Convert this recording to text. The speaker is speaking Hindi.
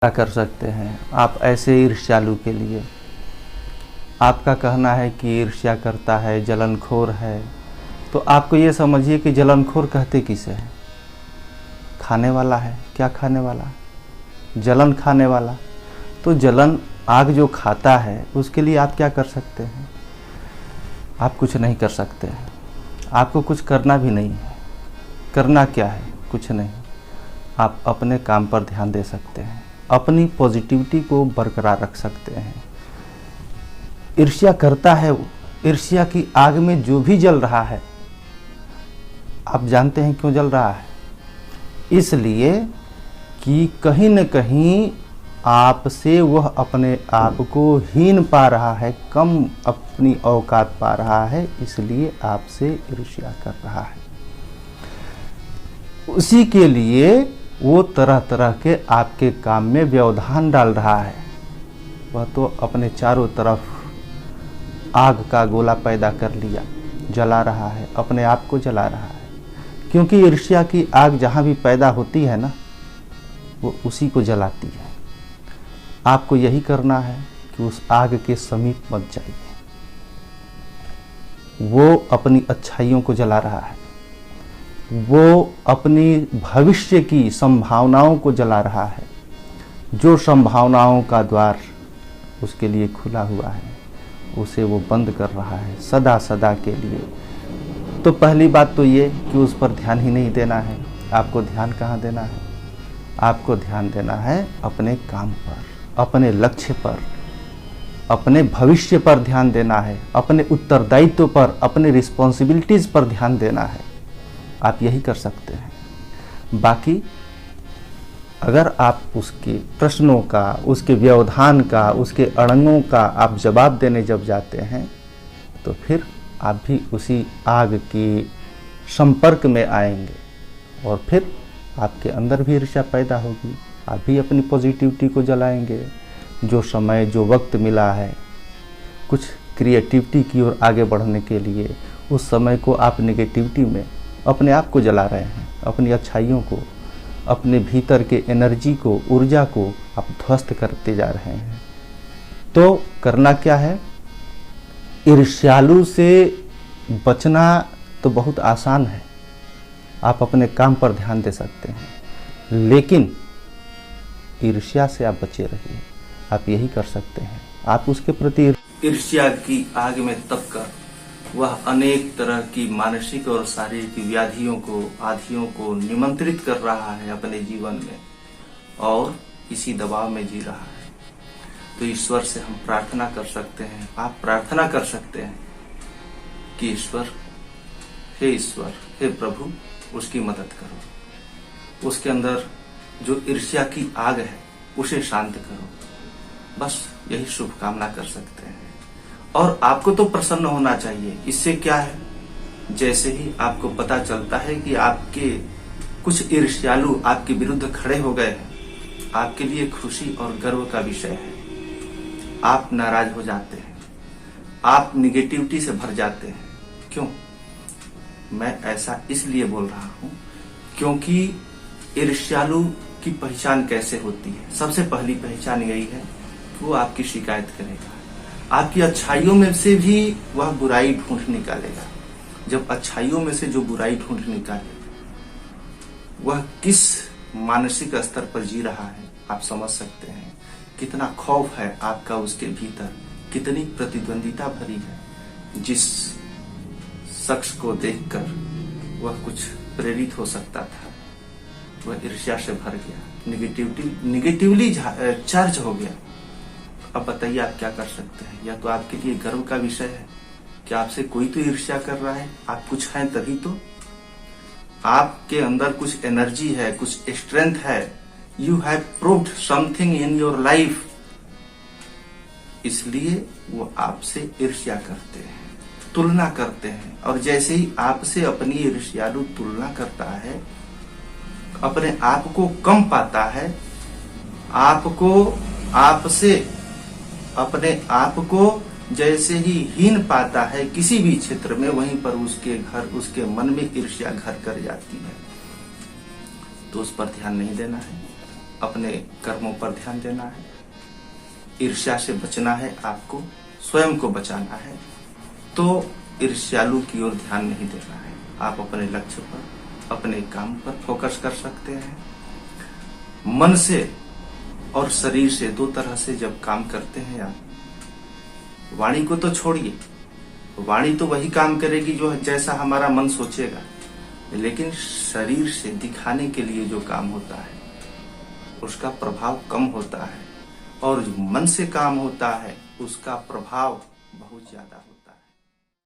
क्या कर सकते हैं आप ऐसे ईर्ष्यालु के लिए? आपका कहना है कि ईर्ष्या करता है, जलनखोर है, तो आपको ये समझिए कि जलनखोर कहते किसे हैं? खाने वाला है। क्या खाने वाला? जलन खाने वाला। तो जलन आग जो खाता है उसके लिए आप क्या कर सकते हैं? आप कुछ नहीं कर सकते हैं। आपको कुछ करना भी नहीं है। करना क्या है? कुछ नहीं। आप अपने काम पर ध्यान दे सकते हैं, अपनी पॉजिटिविटी को बरकरार रख सकते हैं। ईर्ष्या करता है वो, ईर्ष्या की आग में जो भी जल रहा है, आप जानते हैं क्यों जल रहा है? इसलिए कि कहीं न कहीं आपसे वह अपने आप को हीन पा रहा है, कम अपनी औकात पा रहा है, इसलिए आपसे ईर्ष्या कर रहा है। उसी के लिए वो तरह तरह के आपके काम में व्यवधान डाल रहा है। वह तो अपने चारों तरफ आग का गोला पैदा कर लिया, जला रहा है, अपने आप को जला रहा है। क्योंकि ईर्ष्या की आग जहाँ भी पैदा होती है ना, वो उसी को जलाती है। आपको यही करना है कि उस आग के समीप मत जाइए। वो अपनी अच्छाइयों को जला रहा है, वो अपनी भविष्य की संभावनाओं को जला रहा है। जो संभावनाओं का द्वार उसके लिए खुला हुआ है, उसे वो बंद कर रहा है सदा सदा के लिए। तो पहली बात तो ये कि उस पर ध्यान ही नहीं देना है। आपको ध्यान कहाँ देना है? आपको ध्यान देना है अपने काम पर, अपने लक्ष्य पर, अपने भविष्य पर ध्यान देना है, अपने उत्तरदायित्व पर, अपने रिस्पॉन्सिबिलिटीज़ पर ध्यान देना है। आप यही कर सकते हैं। बाकी अगर आप उसके प्रश्नों का, उसके व्यवधान का, उसके अड़ंगों का आप जवाब देने जब जाते हैं, तो फिर आप भी उसी आग के संपर्क में आएंगे और फिर आपके अंदर भी ईर्ष्या पैदा होगी। आप भी अपनी पॉजिटिविटी को जलाएंगे। जो समय, जो वक्त मिला है कुछ क्रिएटिविटी की ओर आगे बढ़ने के लिए, उस समय को आप नेगेटिविटी में अपने आप को जला रहे हैं। अपनी अच्छाइयों को, अपने भीतर के एनर्जी को, ऊर्जा को आप ध्वस्त करते जा रहे हैं। तो करना क्या है? ईर्ष्यालु से बचना तो बहुत आसान है। आप अपने काम पर ध्यान दे सकते हैं, लेकिन ईर्ष्या से आप बचे रहिए। आप यही कर सकते हैं। आप उसके प्रति ईर्ष्या की आग में तप कर वह अनेक तरह की मानसिक और शारीरिक व्याधियों को, आधियों को निमंत्रित कर रहा है अपने जीवन में, और इसी दबाव में जी रहा है। तो ईश्वर से हम प्रार्थना कर सकते हैं, आप प्रार्थना कर सकते हैं कि ईश्वर, हे प्रभु, उसकी मदद करो। उसके अंदर जो ईर्ष्या की आग है उसे शांत करो। बस यही शुभकामना कर सकते हैं। और आपको तो प्रसन्न होना चाहिए। इससे क्या है, जैसे ही आपको पता चलता है कि आपके कुछ ईर्ष्यालु आपके विरुद्ध खड़े हो गए हैं, आपके लिए खुशी और गर्व का विषय है। आप नाराज हो जाते हैं, आप निगेटिविटी से भर जाते हैं। क्यों? मैं ऐसा इसलिए बोल रहा हूं क्योंकि ईर्ष्यालु की पहचान कैसे होती है? सबसे पहली पहचान यही है कि वो आपकी शिकायत करेगा। आपकी अच्छाइयों में से भी वह बुराई ढूंढ निकालेगा। जब अच्छाइयों में से जो बुराई ढूंढ निकालेगा, वह किस मानसिक स्तर पर जी रहा है आप समझ सकते हैं। कितना खौफ है आपका उसके भीतर, कितनी प्रतिद्वंदिता भरी है। जिस शख्स को देखकर वह कुछ प्रेरित हो सकता था, वह ईर्ष्या से भर गया, निगेटिवली चार्ज हो गया। अब बताइए आप क्या कर सकते हैं? या तो आपके लिए गर्व का विषय है कि आपसे कोई तो ईर्ष्या कर रहा है, आप कुछ हैं तभी तो। आपके अंदर कुछ एनर्जी है, कुछ स्ट्रेंथ है। You have proved something in your life, इसलिए वो आपसे ईर्ष्या करते हैं, तुलना करते हैं। और जैसे ही आपसे अपनी ईर्ष्यालु तुलना करता है, अपने आप को कम पाता है, अपने आप को जैसे ही हीन पाता है किसी भी क्षेत्र में, वहीं पर उसके मन में ईर्ष्या घर कर जाती है। तो उस पर ध्यान नहीं देना है। अपने कर्मों पर ध्यान देना है, ईर्ष्या से बचना है, आपको स्वयं को बचाना है। तो ईर्ष्यालु की ओर ध्यान नहीं देना है, आप अपने लक्ष्य पर, अपने काम पर फोकस कर सकते हैं। मन से और शरीर से दो तरह से जब काम करते हैं आप, वाणी को तो छोड़िए, वाणी तो वही काम करेगी जो जैसा हमारा मन सोचेगा, लेकिन शरीर से दिखाने के लिए जो काम होता है उसका प्रभाव कम होता है, और जो मन से काम होता है उसका प्रभाव बहुत ज्यादा।